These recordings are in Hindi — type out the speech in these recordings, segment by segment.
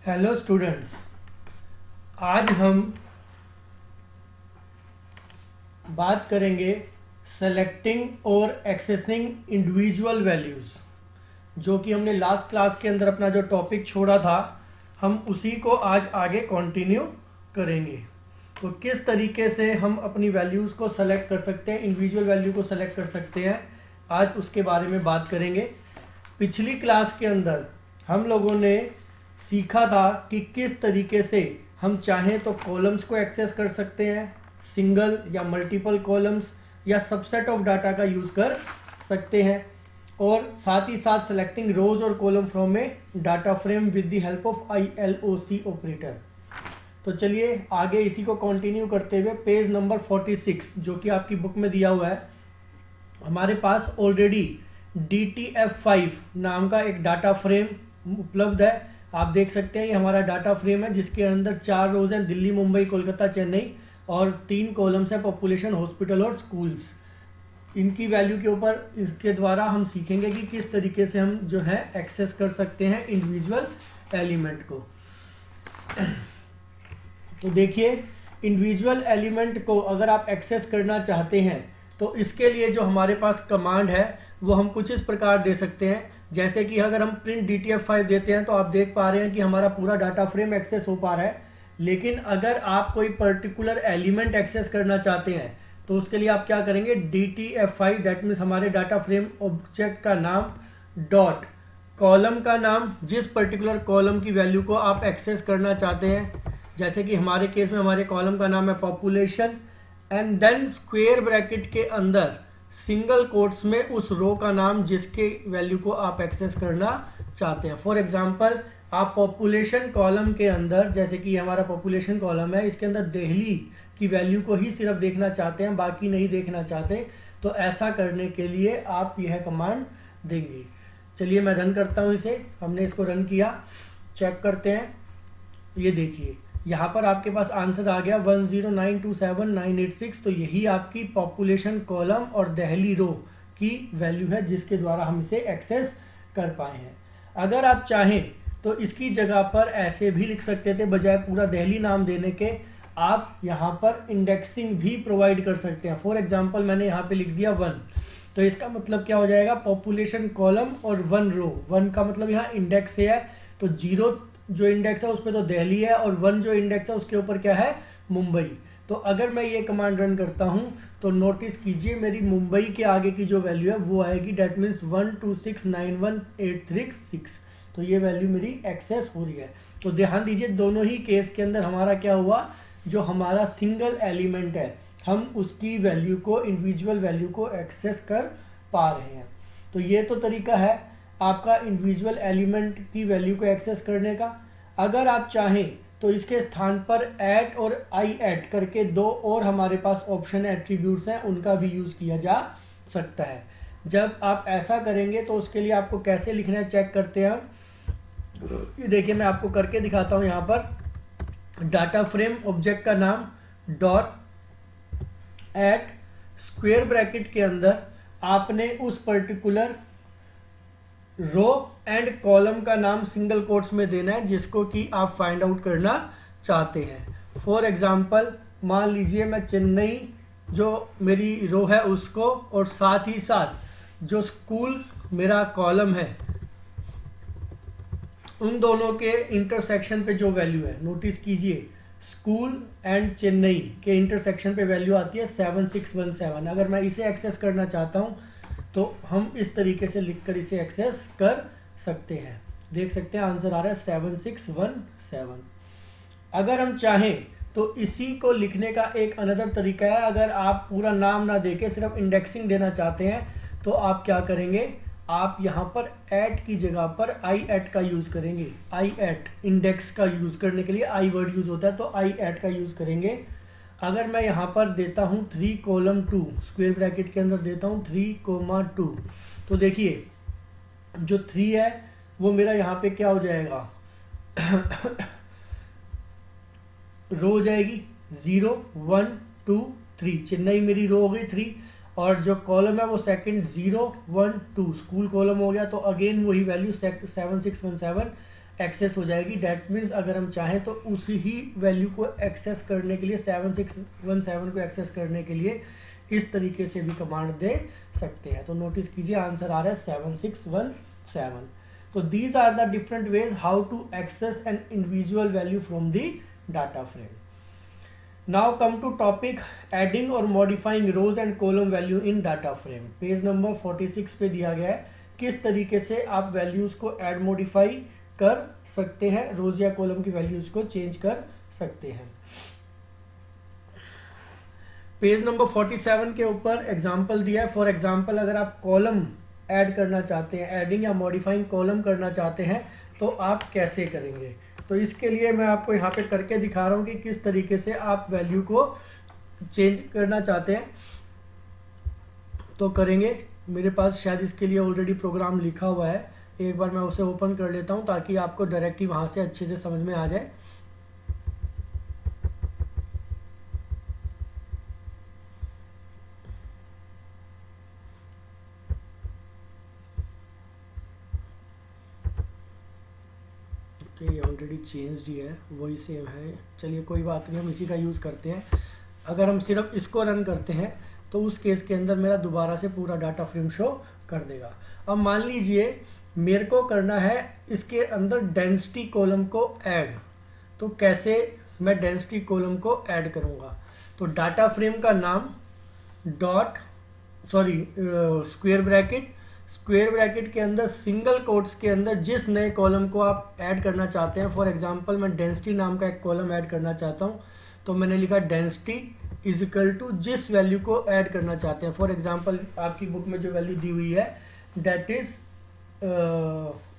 हेलो स्टूडेंट्स, आज हम बात करेंगे सेलेक्टिंग और एक्सेसिंग इंडिविजुअल वैल्यूज़। जो कि हमने लास्ट क्लास के अंदर अपना जो टॉपिक छोड़ा था, हम उसी को आज आगे कंटिन्यू करेंगे। तो किस तरीके से हम अपनी वैल्यूज़ को सेलेक्ट कर सकते हैं, इंडिविजुअल वैल्यू को सेलेक्ट कर सकते हैं, आज उसके बारे में बात करेंगे। पिछली क्लास के अंदर हम लोगों ने सीखा था कि किस तरीके से हम चाहें तो कॉलम्स को एक्सेस कर सकते हैं, सिंगल या मल्टीपल कॉलम्स या सबसेट ऑफ डाटा का यूज़ कर सकते हैं, और साथ ही साथ सेलेक्टिंग रोज और column from A data frame with the help of ILOC operator. तो चलिए आगे इसी को कंटिन्यू करते हुए पेज नंबर 46 जो कि आपकी बुक में दिया हुआ है, हमारे पास ऑलरेडी DTF5 नाम का एक डाटा फ्रेम उपलब्ध है। आप देख सकते हैं ये हमारा डाटा फ्रेम है जिसके अंदर 4 रोज हैं, दिल्ली, मुंबई, कोलकाता, चेन्नई, और 3 कॉलम्स है, पॉपुलेशन, हॉस्पिटल और स्कूल्स। इनकी वैल्यू के ऊपर इसके द्वारा हम सीखेंगे कि किस तरीके से हम जो है एक्सेस कर सकते हैं इंडिविजुअल एलिमेंट को। तो देखिए, इंडिविजुअल एलिमेंट को अगर आप एक्सेस करना चाहते हैं तो इसके लिए जो हमारे पास कमांड है वो हम कुछ इस प्रकार दे सकते हैं। जैसे कि अगर हम प्रिंट DTF5 देते हैं तो आप देख पा रहे हैं कि हमारा पूरा डाटा फ्रेम एक्सेस हो पा रहा है। लेकिन अगर आप कोई पर्टिकुलर एलिमेंट एक्सेस करना चाहते हैं तो उसके लिए आप क्या करेंगे, DTF5 दैट मीन्स हमारे डाटा फ्रेम ऑब्जेक्ट का नाम डॉट कॉलम का नाम, जिस पर्टिकुलर कॉलम की वैल्यू को आप एक्सेस करना चाहते हैं, जैसे कि हमारे केस में हमारे कॉलम का नाम है population, and then square bracket के अंदर सिंगल कोट्स में उस रो का नाम जिसके वैल्यू को आप एक्सेस करना चाहते हैं। फॉर एग्जांपल, आप पॉपुलेशन कॉलम के अंदर, जैसे कि हमारा पॉपुलेशन कॉलम है, इसके अंदर दिल्ली की वैल्यू को ही सिर्फ देखना चाहते हैं, बाकी नहीं देखना चाहते, तो ऐसा करने के लिए आप यह कमांड देंगे। चलिए मैं रन करता हूँ इसे। हमने इसको रन किया, चेक करते हैं। ये देखिए यहाँ पर आपके पास आंसर आ गया 10927,986। तो यही आपकी पॉपुलेशन कॉलम और दिल्ली रो की वैल्यू है जिसके द्वारा हम इसे एक्सेस कर पाए हैं। अगर आप चाहें तो इसकी जगह पर ऐसे भी लिख सकते थे, बजाय पूरा दिल्ली नाम देने के आप यहाँ पर इंडेक्सिंग भी प्रोवाइड कर सकते हैं। फॉर एग्जाम्पल मैंने यहाँ पे लिख दिया 1, तो इसका मतलब क्या हो जाएगा, पॉपुलेशन कॉलम और 1 रो। 1 का मतलब यहाँ इंडेक्स है, तो 0 जो इंडेक्स है उस पर तो दिल्ली है, और 1 जो इंडेक्स है उसके ऊपर क्या है, मुंबई। तो अगर मैं ये कमांड रन करता हूँ तो नोटिस कीजिए मेरी मुंबई के आगे की जो वैल्यू है वो आएगी, डेट मीन्स 12691,836। तो ये वैल्यू मेरी एक्सेस हो रही है। तो ध्यान दीजिए, दोनों ही केस के अंदर हमारा क्या हुआ, जो हमारा सिंगल एलिमेंट है हम उसकी वैल्यू को, इंडिविजुअल वैल्यू को एक्सेस कर पा रहे हैं। तो ये तो तरीका है आपका इंडिविजुअल एलिमेंट की वैल्यू को एक्सेस करने का। अगर आप चाहें तो इसके स्थान पर ऐट और आई ऐट करके 2 और हमारे पास ऑप्शन एट्रीब्यूट्स हैं, उनका भी यूज़ किया जा सकता है। जब आप ऐसा करेंगे तो उसके लिए आपको कैसे लिखना है, चेक करते हैं हम। ये देखिए मैं आपको करके दिखाता हूँ। यहाँ पर डाटा फ्रेम ऑब्जेक्ट का नाम डॉट ऐट स्क्वायर ब्रैकेट के अंदर आपने उस पर्टिकुलर रो एंड कॉलम का नाम सिंगल कोट्स में देना है जिसको कि आप फाइंड आउट करना चाहते हैं। फॉर एग्जांपल मान लीजिए मैं चेन्नई जो मेरी रो है उसको, और साथ ही साथ जो स्कूल मेरा कॉलम है, उन दोनों के इंटरसेक्शन पे जो वैल्यू है, नोटिस कीजिए स्कूल एंड चेन्नई के इंटरसेक्शन पे वैल्यू आती है 7617। अगर मैं इसे एक्सेस करना चाहता हूँ तो हम इस तरीके से लिखकर इसे एक्सेस कर सकते हैं। देख सकते हैं आंसर आ रहा है 7617। अगर हम चाहें तो इसी को लिखने का एक अनदर तरीका है। अगर आप पूरा नाम ना देके सिर्फ इंडेक्सिंग देना चाहते हैं तो आप क्या करेंगे, आप यहाँ पर ऐट की जगह पर आई ऐट का यूज़ करेंगे। आई ऐट इंडेक्स का यूज़ करने के लिए आई वर्ड यूज़ होता है, तो आई ऐट का यूज़ करेंगे। अगर मैं यहाँ पर देता हूँ 3:2 स्क्वायर ब्रैकेट के अंदर देता हूँ 3:2, तो देखिए जो 3 है वो मेरा यहाँ पे क्या हो जाएगा रो हो जाएगी 0 1 2 3। चेन्नई मेरी रो हो गई 3, और जो कॉलम है वो सेकंड 0 1 2 स्कूल कॉलम हो गया। तो अगेन वही वैल्यू 7617 एक्सेस हो जाएगी। डैट मीन्स अगर हम चाहें तो उसी ही वैल्यू को एक्सेस करने के लिए 7617 को एक्सेस करने के लिए इस तरीके से भी कमांड दे सकते हैं। तो नोटिस कीजिए आंसर आ रहा है 7617। तो these are the different ways how to access an individual value from the data frame. Now come to topic adding और modifying rows and column value in data frame. Page number 46 पे दिया गया है किस तरीके से आप वैल्यूज को ऐड मॉडिफाई कर सकते हैं, रोज या कॉलम की वैल्यूज को चेंज कर सकते हैं। पेज नंबर 47 के ऊपर एग्जांपल दिया है। फॉर एग्जांपल अगर आप कॉलम ऐड करना चाहते हैं, एडिंग या मॉडिफाइंग कॉलम करना चाहते हैं तो आप कैसे करेंगे। तो इसके लिए मैं आपको यहाँ पे करके दिखा रहा हूँ कि किस तरीके से आप वैल्यू को चेंज करना चाहते हैं तो करेंगे। मेरे पास शायद इसके लिए ऑलरेडी प्रोग्राम लिखा हुआ है, एक बार मैं उसे ओपन कर लेता हूँ ताकि आपको डायरेक्ट ही वहाँ से अच्छे से समझ में आ जाए। तो ये ऑलरेडी चेंज्ड ही है, वही सेम है। चलिए कोई बात नहीं, हम इसी का यूज़ करते हैं। अगर हम सिर्फ इसको रन करते हैं तो उस केस के अंदर मेरा दोबारा से पूरा डाटा फ्रेम शो कर देगा। अब मान लीजिए मेरे को करना है इसके अंदर डेंसिटी कॉलम को ऐड, तो कैसे मैं डेंसिटी कॉलम को ऐड करूँगा। तो डाटा फ्रेम का नाम स्क्वायर ब्रैकेट के अंदर सिंगल कोट्स के अंदर जिस नए कॉलम को आप ऐड करना चाहते हैं। फॉर एग्जांपल मैं डेंसिटी नाम का एक कॉलम ऐड करना चाहता हूं, तो मैंने लिखा डेंसिटी इज इक्वल टू जिस वैल्यू को ऐड करना चाहते हैं। फॉर एग्जांपल आपकी बुक में जो वैल्यू दी हुई है डेट इज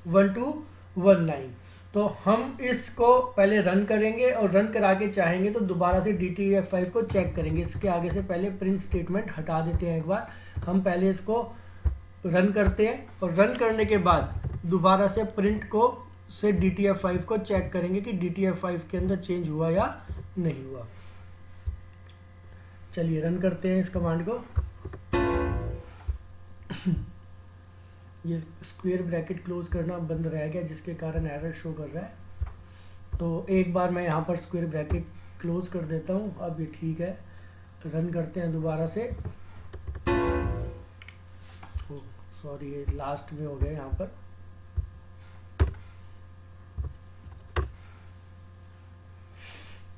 1219। तो हम इसको पहले रन करेंगे और रन करा के चाहेंगे तो दोबारा से DTF5 को चेक करेंगे। इसके आगे से पहले प्रिंट स्टेटमेंट हटा देते हैं। एक बार हम पहले इसको रन करते हैं और रन करने के बाद दोबारा से प्रिंट को से DTF5 को चेक करेंगे कि DTF5 के अंदर चेंज हुआ या नहीं हुआ। चलिए रन करते हैं इस कमांड को। ये स्क्वायर ब्रैकेट क्लोज करना बंद रह गया जिसके कारण एरर शो कर रहा है। तो एक बार मैं यहाँ पर स्क्वायर ब्रैकेट क्लोज कर देता हूँ। अब ये ठीक है, रन करते हैं दोबारा से। सॉरी ये लास्ट में हो गया यहाँ पर।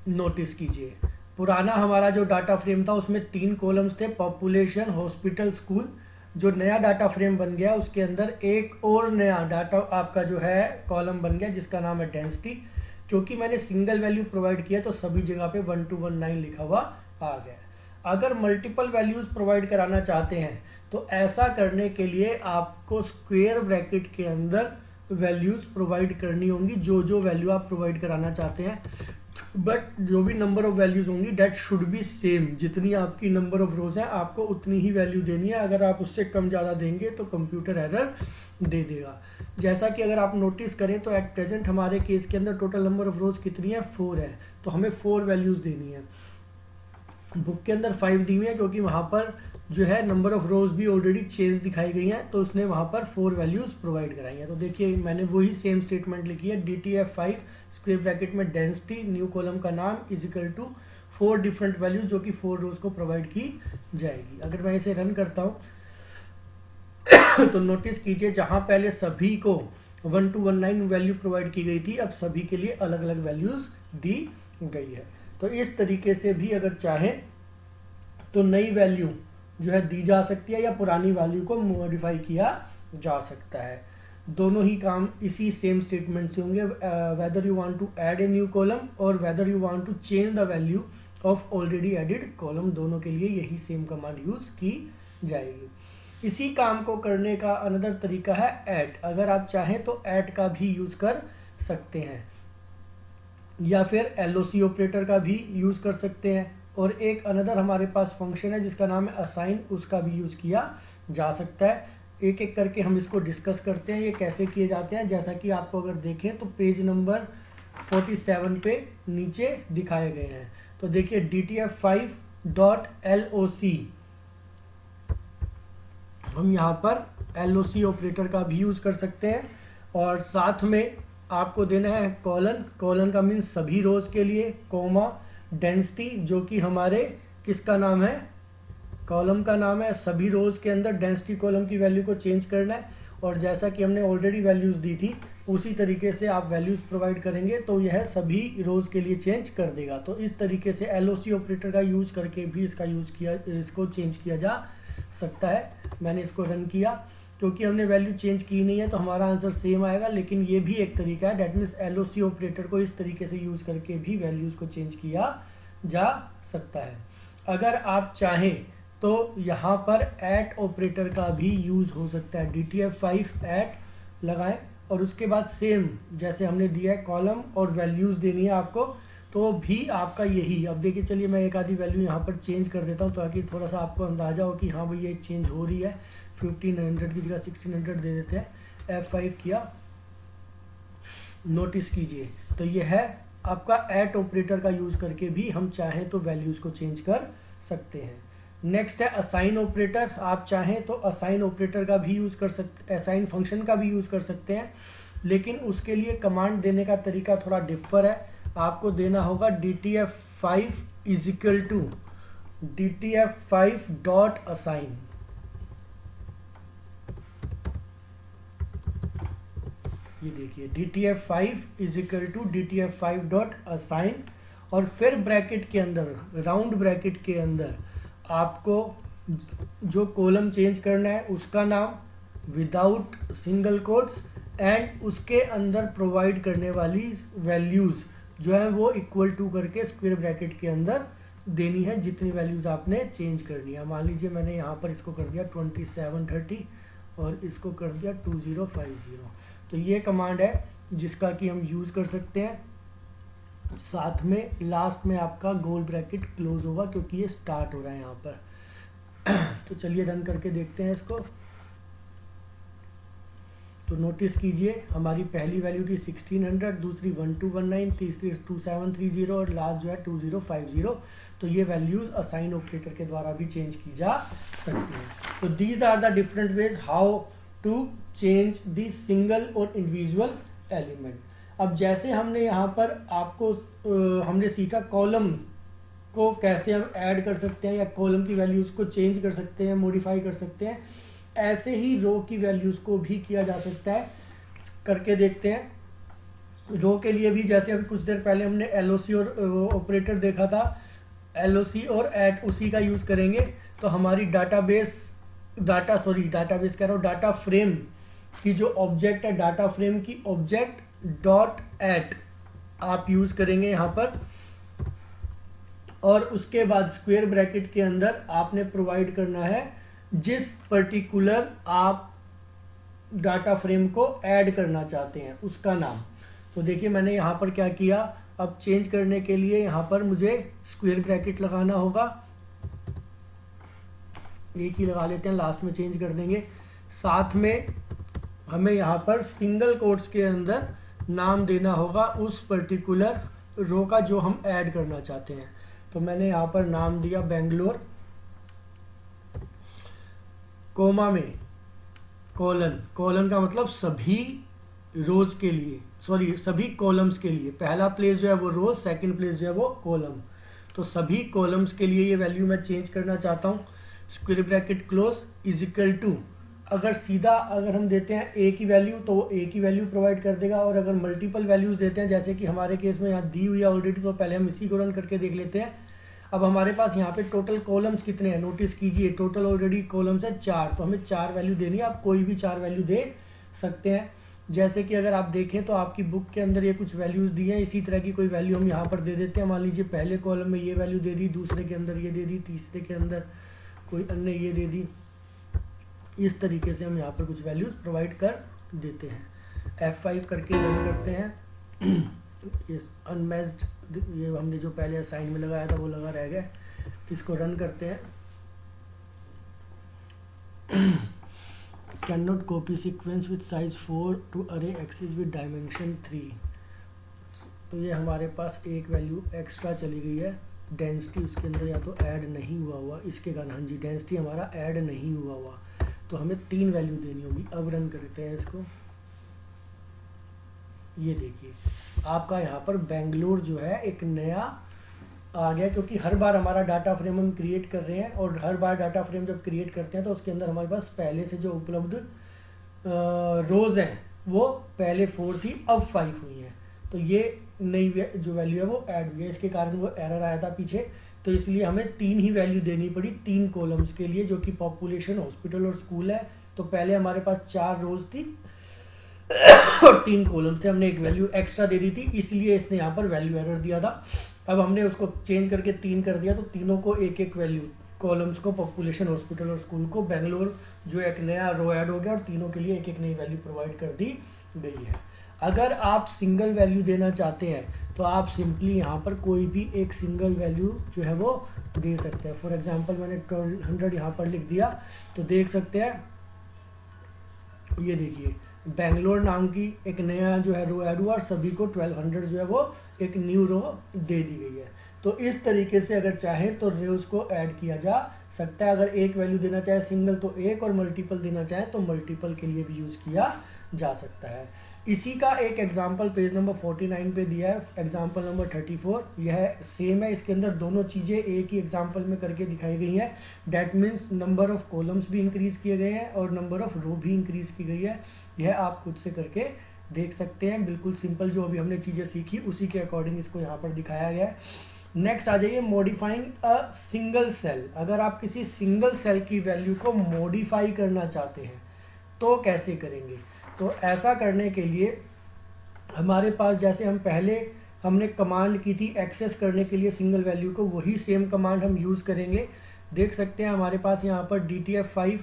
नोटिस कीजिए पुराना हमारा जो डाटा फ्रेम था उसमें 3 कॉलम्स थे, पॉपुलेशन, हॉस्पिटल, स्कूल। जो नया डाटा फ्रेम बन गया उसके अंदर एक और नया डाटा आपका जो है कॉलम बन गया जिसका नाम है डेंसिटी। क्योंकि मैंने सिंगल वैल्यू प्रोवाइड किया तो सभी जगह पे 1219 लिखा हुआ आ गया। अगर मल्टीपल वैल्यूज प्रोवाइड कराना चाहते हैं तो ऐसा करने के लिए आपको स्क्वायर ब्रैकेट के अंदर वैल्यूज प्रोवाइड करनी होंगी जो जो वैल्यू आप प्रोवाइड कराना चाहते हैं। बट जो भी नंबर ऑफ वैल्यूज होंगी डेट शुड बी सेम। जितनी आपकी नंबर ऑफ रोज है आपको उतनी ही वैल्यू देनी है। अगर आप उससे कम ज़्यादा देंगे तो कंप्यूटर एरर दे देगा। जैसा कि अगर आप नोटिस करें तो एट प्रेजेंट हमारे केस के अंदर टोटल नंबर ऑफ रोज कितनी है, 4 है। तो हमें 4 वैल्यूज देनी है। बुक के अंदर 5 दी हुई है क्योंकि वहाँ पर जो है नंबर ऑफ रोज भी ऑलरेडी चेंज दिखाई गई हैं, तो उसने वहाँ पर 4 वैल्यूज प्रोवाइड कराई हैं। तो देखिए मैंने वही सेम स्टेटमेंट लिखी है, DTF5 स्क्वायर ब्रैकेट में डेंसिटी न्यू कॉलम का नाम is equal to 4 different values जो कि 4 रोज को प्रोवाइड की जाएगी। अगर मैं इसे रन करता हूँ तो नोटिस कीजिए जहाँ पहले सभी को 1219 वैल्यू प्रोवाइड की गई थी अब सभी के लिए अलग अलग वैल्यूज दी गई है। तो इस तरीके से भी अगर चाहें तो नई वैल्यू जो है दी जा सकती है या पुरानी वैल्यू को मॉडिफाई किया जा सकता है। दोनों ही काम इसी सेम स्टेटमेंट से होंगे, whether you want to add a new column और whether you want to change the value of already added column, दोनों के लिए यही सेम कमांड यूज की जाएगी। इसी काम को करने का अनदर तरीका है ऐड। अगर आप चाहें तो ऐड का भी यूज कर सकते हैं या फिर LOC ऑपरेटर का भी यूज कर सकते हैं। और एक अनदर हमारे पास फंक्शन है जिसका नाम है असाइन, उसका भी यूज किया जा सकता है। एक एक करके हम इसको डिस्कस करते हैं ये कैसे किए जाते हैं। जैसा कि आपको अगर देखें तो पेज नंबर 47 पे नीचे दिखाए गए हैं। तो देखिए DTF5.LOC, हम यहाँ पर LOC ऑपरेटर का भी यूज कर सकते हैं और साथ में आपको देना है कॉलन, कॉलन का मीन्स सभी रोज के लिए, कोमा डेंसिटी जो कि हमारे किसका नाम है, कॉलम का नाम है। सभी रोज के अंदर डेंसिटी कॉलम की वैल्यू को चेंज करना है, और जैसा कि हमने ऑलरेडी वैल्यूज दी थी उसी तरीके से आप वैल्यूज प्रोवाइड करेंगे तो यह सभी रोज के लिए चेंज कर देगा। तो इस तरीके से एलओसी ऑपरेटर का यूज करके भी इसको चेंज किया जा सकता है। मैंने इसको रन किया, क्योंकि हमने वैल्यू चेंज की नहीं है तो हमारा आंसर सेम आएगा, लेकिन ये भी एक तरीका है। डैट मीन्स एलओसी ऑपरेटर को इस तरीके से यूज करके भी वैल्यूज को चेंज किया जा सकता है। अगर आप चाहें तो यहाँ पर एट ऑपरेटर का भी यूज हो सकता है। DTF5 एट लगाएं और उसके बाद सेम जैसे हमने दिया है कॉलम और वैल्यूज देनी है आपको, तो भी आपका यही। अब देखिए, चलिए मैं एक आधी वैल्यू यहाँ पर चेंज कर देता हूँ ताकि थोड़ा सा आपको अंदाजा हो कि हाँ भाई ये चेंज हो रही है। 1500 की जगह 1600 दे देते हैं। F5 किया, नोटिस कीजिए, तो ये है आपका एट ऑपरेटर का यूज करके भी हम चाहें तो वैल्यूज को चेंज कर सकते हैं। नेक्स्ट है असाइन ऑपरेटर। आप चाहें तो असाइन ऑपरेटर का भी यूज कर सकते, असाइन फंक्शन का भी यूज कर सकते हैं, लेकिन उसके लिए कमांड देने का तरीका थोड़ा डिफर है। आपको देना होगा DTF5 is equal to DTF5 dot assign. ये देखिए DTF5 is equal to DTF5 dot assign, और फिर ब्रैकेट के अंदर, राउंड ब्रैकेट के अंदर आपको जो कॉलम चेंज करना है उसका नाम विदाउट सिंगल कोट्स एंड उसके अंदर प्रोवाइड करने वाली वैल्यूज जो है वो इक्वल टू करके स्क्वायर ब्रैकेट के अंदर देनी है, जितनी वैल्यूज आपने चेंज करनी है। मान लीजिए मैंने यहाँ पर इसको कर दिया 2730 और इसको कर दिया 2050। तो ये कमांड है जिसका कि हम यूज कर सकते हैं। साथ में लास्ट में आपका गोल ब्रैकेट क्लोज होगा क्योंकि ये स्टार्ट हो रहा है यहाँ पर। तो चलिए रन करके देखते हैं इसको। तो नोटिस कीजिए, हमारी पहली वैल्यू थी 1600, दूसरी 1219, तीसरी 2730 और लास्ट जो है 2050। तो ये वैल्यूज असाइन ऑपरेटर के द्वारा भी चेंज की जा सकती हैं। तो these are the different ways how to change the single और इंडिविजुअल एलिमेंट। अब जैसे हमने यहाँ पर आपको हमने सीखा कॉलम को कैसे हम ऐड कर सकते हैं या कॉलम की वैल्यूज को चेंज कर सकते हैं, मॉडिफाई कर सकते हैं, ऐसे ही रो की वैल्यूज को भी किया जा सकता है। करके देखते हैं। रो के लिए भी जैसे अभी कुछ देर पहले हमने एलओसी और ऑपरेटर देखा था, एलओसी और ऐड उसी का यूज करेंगे। तो हमारी डाटा फ्रेम की जो ऑब्जेक्ट है, डाटा फ्रेम की ऑब्जेक्ट डॉट एट आप यूज करेंगे यहाँ पर, और उसके बाद स्क्वायर ब्रैकेट के अंदर आपने प्रोवाइड करना है जिस पर्टिकुलर आप डाटा फ्रेम को ऐड करना चाहते हैं उसका नाम। तो देखिए मैंने यहाँ पर क्या किया, अब चेंज करने के लिए यहाँ पर मुझे स्क्वायर ब्रैकेट लगाना होगा। एक ही लगा लेते हैं, लास्ट में चेंज कर देंगे। साथ में हमें यहाँ पर सिंगल कोट्स के अंदर नाम देना होगा उस पर्टिकुलर रो का जो हम ऐड करना चाहते हैं। तो मैंने यहाँ पर नाम दिया बेंगलोर, कोमा में कॉलन, कॉलन का मतलब सभी रोज के लिए, सॉरी सभी कॉलम्स के लिए। पहला प्लेस जो है वो रोज, सेकंड प्लेस जो है वो कॉलम। तो सभी कॉलम्स के लिए ये वैल्यू मैं चेंज करना चाहता हूँ। Square bracket close is equal to, अगर सीधा अगर हम देते हैं ए की वैल्यू तो वो ए की वैल्यू प्रोवाइड कर देगा, और अगर मल्टीपल वैल्यूज देते हैं जैसे कि हमारे केस में यहाँ दी हुई है ऑलरेडी, तो पहले हम इसी को रन करके देख लेते हैं। अब हमारे पास यहाँ पे टोटल कॉलम्स कितने हैं, नोटिस कीजिए टोटल ऑलरेडी कॉलम्स है 4, तो हमें 4 वैल्यू देनी है। आप कोई भी 4 वैल्यू दे सकते हैं। जैसे कि अगर आप देखें तो आपकी बुक के अंदर ये कुछ वैल्यूज दी हैं, इसी तरह की कोई वैल्यू हम यहाँ पर दे देते हैं। मान लीजिए पहले कॉलम में ये वैल्यू दे दी, दूसरे के अंदर ये दे दी, तीसरे के अंदर कोई अन्य ये दे दी। इस तरीके से हम यहाँ पर कुछ वैल्यूज प्रोवाइड कर देते हैं। F5 करके रन करते हैं। ये अनमैच्ड, ये हमने जो पहले असाइन में लगाया था वो लगा रह गया। इसको रन करते हैं। Can not copy sequence with size 4 to array axis with dimension 3। तो ये हमारे पास एक वैल्यू एक्स्ट्रा चली गई है, डेंसिटी उसके अंदर या तो ऐड नहीं हुआ इसके कारण। हाँ जी, डेंसिटी हमारा ऐड नहीं हुआ, तो हमें 3 वैल्यू देनी होगी। अब रन करते हैं इसको। ये देखिए आपका यहाँ पर बेंगलोर जो है एक नया आ गया, क्योंकि हर बार हमारा डाटा फ्रेम हम क्रिएट कर रहे हैं, और हर बार डाटा फ्रेम जब क्रिएट करते हैं तो उसके अंदर हमारे पास पहले से जो उपलब्ध रोज़ हैं वो पहले 4 थी, अब 5 हुई हैं। तो ये नई जो वैल्यू है वो ऐड हुई है, इसके कारण वो एरर आया था पीछे। तो इसलिए हमें 3 ही वैल्यू देनी पड़ी 3 कॉलम्स के लिए, जो कि पॉपुलेशन, हॉस्पिटल और स्कूल है। तो पहले हमारे पास 4 रोज थी और 3 कॉलम्स थे, हमने एक वैल्यू एक्स्ट्रा दे दी थी, इसलिए इसने यहाँ पर वैल्यू एरर दिया था। अब हमने उसको चेंज करके 3 कर दिया, तो तीनों को एक एक वैल्यू, कॉलम्स को पॉपुलेशन, हॉस्पिटल और स्कूल को बेंगलोर जो एक नया रो ऐड हो गया, और तीनों के लिए एक एक नई वैल्यू प्रोवाइड कर दी गई है। अगर आप सिंगल वैल्यू देना चाहते हैं तो आप सिंपली यहाँ पर कोई भी एक सिंगल वैल्यू जो है वो दे सकते हैं। फॉर एग्जांपल मैंने 1200 यहाँ पर लिख दिया, तो देख सकते हैं ये देखिए बेंगलोर नाम की एक नया जो है रो ऐड हुआ, और सभी को 1200 जो है वो एक न्यू रो दे दी गई है। तो इस तरीके से अगर चाहें तो रोज को ऐड किया जा सकता है। अगर एक वैल्यू देना चाहे सिंगल तो एक, और मल्टीपल देना चाहे तो मल्टीपल के लिए भी यूज़ किया जा सकता है। इसी का एक एग्जाम्पल पेज नंबर 49 पे दिया है, एग्जाम्पल नंबर 34। यह सेम है, इसके अंदर दोनों चीज़ें एक ही एग्जाम्पल में करके दिखाई गई हैं। That means number of columns भी इंक्रीज़ किए गए हैं और नंबर ऑफ रो भी इंक्रीज़ की गई है। यह आप खुद से करके देख सकते हैं, बिल्कुल सिंपल जो अभी हमने चीज़ें सीखी उसी के अकॉर्डिंग इसको यहाँ पर दिखाया गया है। नेक्स्ट आ जाइए मॉडिफाइंग अ सिंगल सेल। अगर आप किसी सिंगल सेल की वैल्यू को मॉडिफाई करना चाहते हैं तो कैसे करेंगे? तो ऐसा करने के लिए हमारे पास, जैसे हम पहले हमने कमांड की थी एक्सेस करने के लिए सिंगल वैल्यू को, वही सेम कमांड हम यूज़ करेंगे। देख सकते हैं हमारे पास यहाँ पर DTF5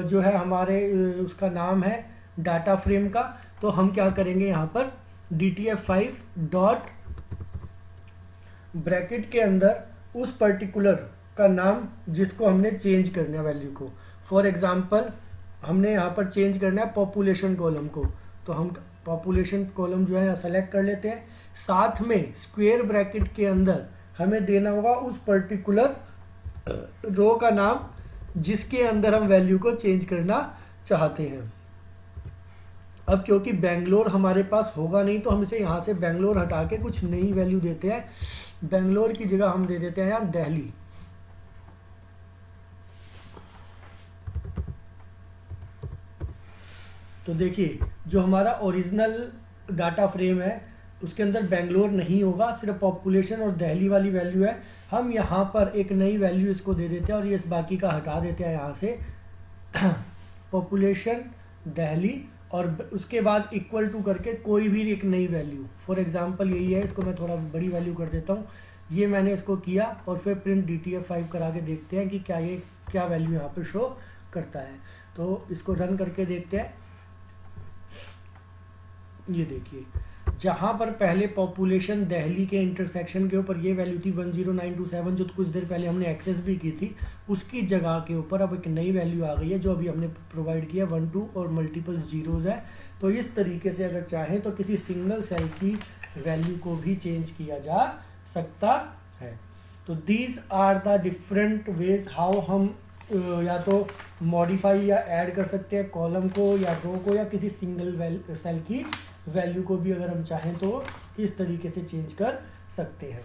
जो है हमारे उसका नाम है डाटा फ्रेम का। तो हम क्या करेंगे, यहाँ पर DTF5 डॉट ब्रैकेट के अंदर उस पर्टिकुलर का नाम जिसको हमने चेंज करना है वैल्यू को। फॉर एग्जांपल हमने यहाँ पर चेंज करना है पॉपुलेशन कॉलम को, तो हम पॉपुलेशन कॉलम जो है यहाँ सेलेक्ट कर लेते हैं। साथ में स्क्वायर ब्रैकेट के अंदर हमें देना होगा उस पर्टिकुलर रो का नाम जिसके अंदर हम वैल्यू को चेंज करना चाहते हैं। अब क्योंकि बेंगलोर हमारे पास होगा नहीं, तो हम इसे यहाँ से बेंगलोर हटा के कुछ नई वैल्यू देते हैं। बेंगलोर की जगह हम दे देते हैं यहाँ दिल्ली। तो देखिए जो हमारा ओरिजिनल डाटा फ्रेम है उसके अंदर बेंगलोर नहीं होगा, सिर्फ पॉपुलेशन और दिल्ली वाली वैल्यू है। हम यहाँ पर एक नई वैल्यू इसको दे देते हैं और ये इस बाकी का हटा देते हैं यहाँ से पॉपुलेशन दिल्ली, और उसके बाद इक्वल टू करके कोई भी एक नई वैल्यू। फॉर एग्जांपल यही है, इसको मैं थोड़ा बड़ी वैल्यू कर देता हूँ। ये मैंने इसको किया और फिर प्रिंट DTF5 करा के देखते हैं कि क्या वैल्यू यहाँ पे शो करता है। तो इसको रन करके देखते हैं। ये देखिए जहाँ पर पहले पॉपुलेशन दिल्ली के इंटरसेक्शन के ऊपर ये वैल्यू थी 10927 जो कुछ देर पहले हमने एक्सेस भी की थी, उसकी जगह के ऊपर अब एक नई वैल्यू आ गई है जो अभी हमने प्रोवाइड किया 1 2 और मल्टीपल जीरोज़ है। तो इस तरीके से अगर चाहें तो किसी सिंगल सेल की वैल्यू को भी चेंज किया जा सकता है। तो these are the different ways how हम या तो मॉडिफाई या ऐड कर सकते हैं कॉलम को या रो को, या किसी सिंगल सेल की वैल्यू को भी अगर हम चाहें तो इस तरीके से चेंज कर सकते हैं।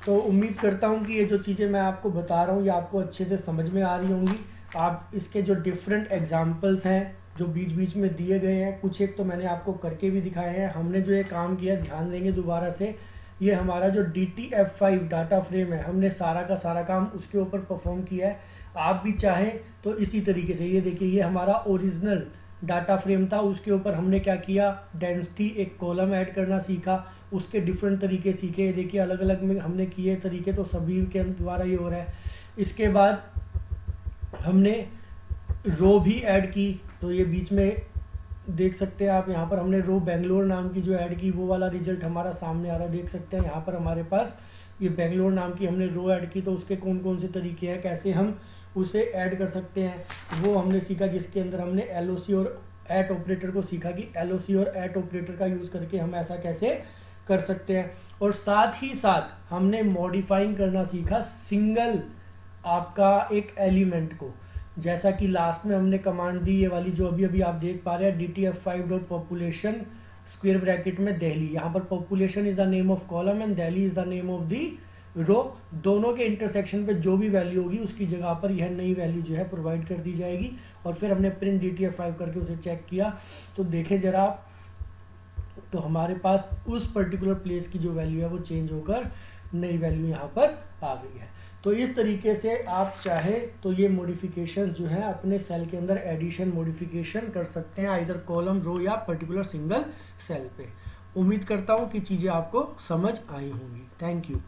तो उम्मीद करता हूं कि ये जो चीज़ें मैं आपको बता रहा हूं ये आपको अच्छे से समझ में आ रही होंगी। आप इसके जो डिफरेंट एग्जांपल्स हैं जो बीच बीच में दिए गए हैं, कुछ एक तो मैंने आपको करके भी दिखाए हैं। हमने जो ये काम किया ध्यान देंगे दोबारा से, ये हमारा जो DTF5 डाटा फ्रेम है हमने सारा का सारा काम उसके ऊपर परफॉर्म किया है। आप भी चाहें तो इसी तरीके से, ये देखिए ये हमारा ओरिजिनल डाटा फ्रेम था, उसके ऊपर हमने क्या किया, डेंसिटी एक कॉलम ऐड करना सीखा, उसके डिफरेंट तरीके सीखे। देखिए अलग अलग में हमने किए तरीके, तो सभी के द्वारा ये हो रहा है। इसके बाद हमने रो भी ऐड की, तो ये बीच में देख सकते हैं आप, यहाँ पर हमने रो बेंगलोर नाम की जो ऐड की वो वाला रिजल्ट हमारा सामने आ रहा है। देख सकते हैं यहाँ पर हमारे पास ये बेंगलोर नाम की हमने रो ऐड की, तो उसके कौन कौन से तरीके हैं, कैसे हम उसे ऐड कर सकते हैं वो हमने सीखा। जिसके अंदर हमने LOC और एट ऑपरेटर को सीखा कि LOC और एट ऑपरेटर का यूज़ करके हम ऐसा कैसे कर सकते हैं। और साथ ही साथ हमने मॉडिफाइंग करना सीखा सिंगल आपका एक एलिमेंट को। जैसा कि लास्ट में हमने कमांड दी, ये वाली जो अभी अभी आप देख पा रहे हैं, DTF5.population स्क्वायर ब्रैकेट में दिल्ली, यहाँ पर population is the name of column and Delhi is the name of the row. दोनों के इंटरसेक्शन पे जो भी वैल्यू होगी उसकी जगह पर यह नई वैल्यू जो है प्रोवाइड कर दी जाएगी। और फिर हमने प्रिंट DTF5 करके उसे चेक किया, तो देखें जरा आप, तो हमारे पास उस पर्टिकुलर प्लेस की जो वैल्यू है वो चेंज होकर नई वैल्यू यहाँ पर आ गई है। तो इस तरीके से आप चाहे तो ये मॉडिफिकेशन जो है अपने सेल के अंदर एडिशन मॉडिफिकेशन कर सकते हैं, आइदर कॉलम, रो या पर्टिकुलर सिंगल सेल पे। उम्मीद करता हूँ कि चीज़ें आपको समझ आई होंगी। Thank you.